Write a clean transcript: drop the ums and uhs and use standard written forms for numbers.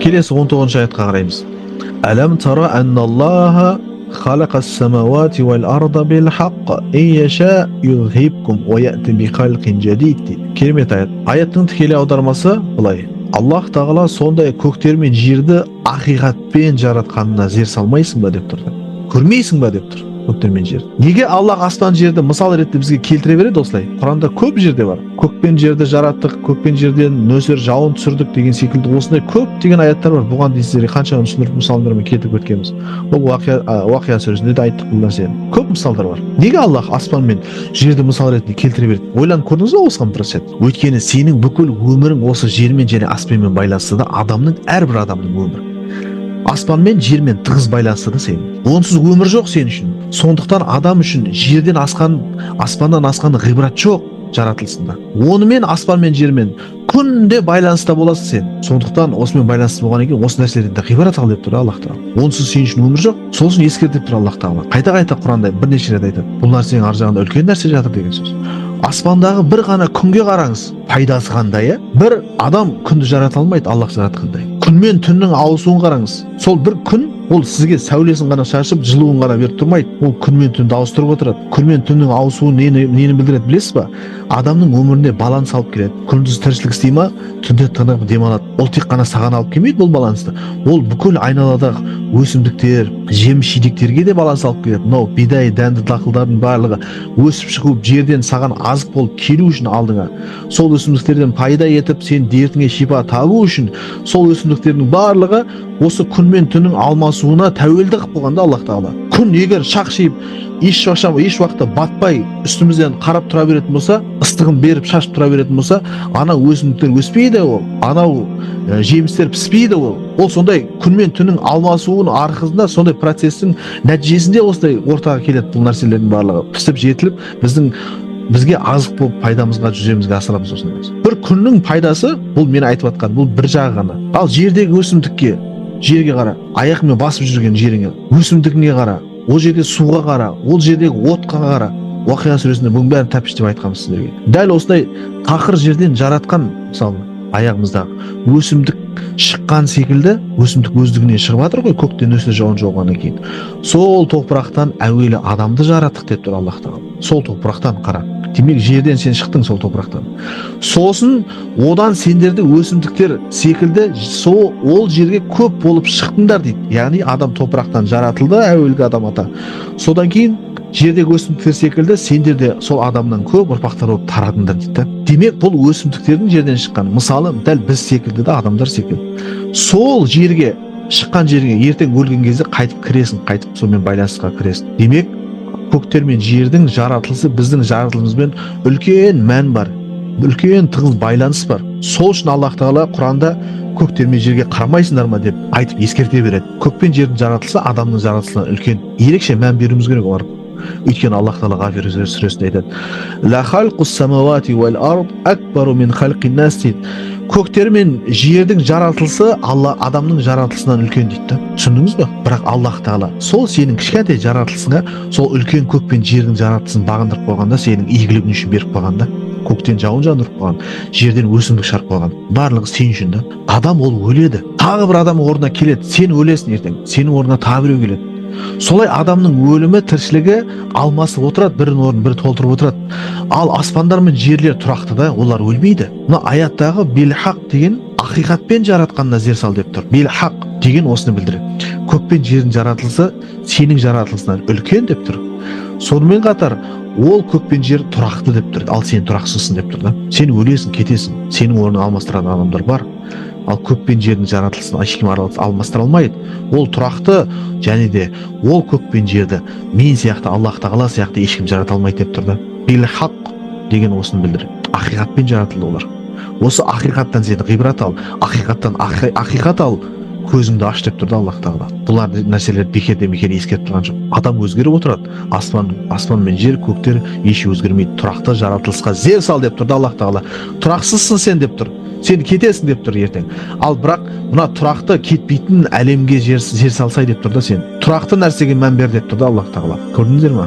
Келесі 19 аятқа қараймыз. Әлем тара анналлаха халақас самавати вал арда бил хаққ ин яша юзхибкум ва яти би халқин жадид. Керемет аят. Аяттың тікелей аудармасы былай: Аллах тағала сондай көктер мен жерді ақиқатпен жаратқанына зер салмайсың ба деп тұрды. Көрмейсің ба деп тұр көктер мен жер. Неге Аллах аспан жерді мысал ретінде бізге келтіре береді осылай? Құранда көп жерде бар. Көк пен жерді жараттық, көк пен жерден нөсер жауын түсірдік деген секілді осындай көптеген аяттар бар. Бұған дейін сіздерге қанша түсіндіріп мысалдармен келтіріп өткенбіз. Бұл Уақия сүресінде де айттық бұл нәрсені. Көп мысалдар бар. Неге Аллах аспан мен жерді мысал ретінде келтіре берді? Ойланып көрдіңіз бе осыған бір сәт? Өйткені сенің бүкіл өмірің осы жермен және аспанмен байланысты да, әрбір адамның өмірі аспан мен жермен тығыз байланысты да сенің. Онсыз өмір жоқ сен үшін. Сондықтан адам үшін жерден асқан, аспаннан асқан ғибрат жоқ жаратылысында. Онымен аспан мен жермен күнде байланыста боласың сен. Сондықтан осымен байланысты болғаннан кейін осы нәрселерден ғибрат ал деп тұр Аллах тағала. Онсыз сен үшін өмір жоқ. Сол үшін ескертіп тұр Аллах тағала. Қайта Құранда бірнеше рет айтады. Бұл нәрсенің ар жағында үлкен нәрсе жатыр деген сөз. Аспандағы бір ғана күнге қараңыз, пайдасы қандай, бір адам күнді жарата алмайды Аллах жаратқандай. Күн мен түннің ауысуын қараңыз. Сол бір күн ол сізге сәулесін ғана шашып, жылуын ғана беріп тұрмайды. Ол күн мен түнді ауыстырып отырады. Күн мен түннің ауысуы нені білдіреді білесіз ба? Адамның өміріне баланс алып келеді. Күндіз тіршілік істей ма, түнде тынығып демалады. Ол тек қана саған алып келмейді бұл балансты. Ол бүкіл айналадағы өсімдіктер, жеміс жидектерге де баланс алып келеді. Мынау бидай, дәнді дақылдардың барлығы өсіп шығып жерден саған азық болып келу үшін алдыңа. Сол өсімдіктерден пайда етіп, сен дертіңе шипа табу үшін сол өсімдіктердің барлығы осы күн мен түннің алмасуына тәуелді қылып қойғанда Аллах тағала. Күн егер шақшиып, еш уақытта батпай үстімізден қарап тұра беретін болса, ыстығын беріп шашып тұра беретін болса, анау өсімдіктер өспейді, ол анау жемістер піспейді. Ол сондай күн мен түннің алмасуының арқасында, сондай процестің нәтижесінде осындай ортаға келеді бұл нәрселердің барлығы. Пісіп жетіліп, бізге азық болып пайдамызға жүземізге асырамыз осындай. Бір күннің пайдасы, бұл мен айтып жатқан, бұл бір жағы ғана. Ал жердегі өсімдікке, жерге қара, аяқымен басып жүрген жеріңе, өсімдігіне қара, ол жерде суға қара, ол жердегі отқа қара. Уақия сүресінде бұның бәрін тәптіштеп айтқанбыз сіздерге. Дәл осындай тақыр жерден жаратқан, мысалы аяғымыздағы өсімдік шыққан секілді, өсімдік өздігінен шығып жатыр ғой, көктен нөсер жауын жауғаннан кейін. Сол топырақтан әуелі адамды жараттық деп тұр Аллах тағала. Сол топырақтан қара. Демек жерден сен шықтың сол топырақтан. Сосын одан сендерді өсімдіктер секілді ол жерге көп болып шықтыңдар дейді. Яғни адам топырақтан жаратылды, әуелгі адам ата. Содан кейін жердегі өсімдіктер секілді сендер де сол адамнан көп ұрпақтар болып тарадыңдар дейді. Демек бұл өсімдіктердің жерден шыққан. Мысалы дәл біз секілді де адамдар секілді. Сол жерге шыққан жерге ертең өлген кезде қайтып кіресің, қайтып сонымен байланысқа кіресің. Демек көктер мен жердің жаратылысы біздің жаратылымызбен үлкен мән бар, үлкен тығыз байланыс бар. Сол үшін Аллах тағала Құранда көктер мен жерге қарамайсыңдар ма деп айтып ескерте береді. Көк пен жердің жаратылысы адамның жаратылысына үлкен ерекше мән беруіміз керек олар. Өйткені Аллах тағала Ғафир сүресінде айтады: «Ла халқус самавати вал ард акбару мин халқин нас» дейді. Көктер мен жердің жаратылысы адамның жаратылысынан үлкен дейді. Түсіндіңіз бе? Бірақ Аллах тағала сол сенің кішкентай жаратылысыңа сол үлкен көк пен жердің жаратылысын бағындырып қойғанда, сенің игілігің үшін беріп қойғанда, көктен жауын жаудырып қойған, жерден өсімдік шығарып қойған, барлығы сен үшін да. Адам ол өледі, тағы бір адам орнына келеді, сен өлесің ертең, сенің орнына тағы біреу келеді. Солай адамның өлімі тіршілігі алмасып отырады, бірін орнын бірі толтырып отырады. Ал аспандар мен жерлер тұрақты да, олар өлмейді. Мына аяттағы бел-хақ деген ақиқатпен жаратқанына зер сал деп тұр. Бел-хақ деген осыны білдіреді. Көк пен жердің жаратылысы сенің жаратылысынан үлкен деп тұр. Сонымен қатар ол көк пен жер тұрақты деп тұр. Ал сен тұрақсызсың деп тұр да. Сен өлесің, кетесің. Сенің орнын алмастыратын адамдар бар. Ал көк пен жердің жаратылысын ешкім алмастыра алмайды. Ол тұрақты, және де ол көк пен жерді мен сияқты, Аллах тағала сияқты ешкім жарата алмайды деп тұрды. Бел-хақ деген осыны білдіреді. Ақиқатпен жаратылды олар. Осы ақиқаттан сен ғибрат ал, ақиқат ал, көзіңді аш деп тұрды Аллах тағала. Бұлар нәрселер бекерден бекер ескертіп тұрған жоқ. Адам өзгеріп отырады. Аспан мен жер, көктер еш өзгермейді. Тұрақты жаратылысқа зер сал деп тұрды Аллах тағала. Тұрақсызсың сен деп тұр. Сен кетесің деп тұр ертең. Ал бірақ мына тұрақты кетпейтін әлемге жер салсай деп тұрды сен. Тұрақты нәрсеге мән бер деп тұрды Аллах тағала. Көрдіңіздер ме?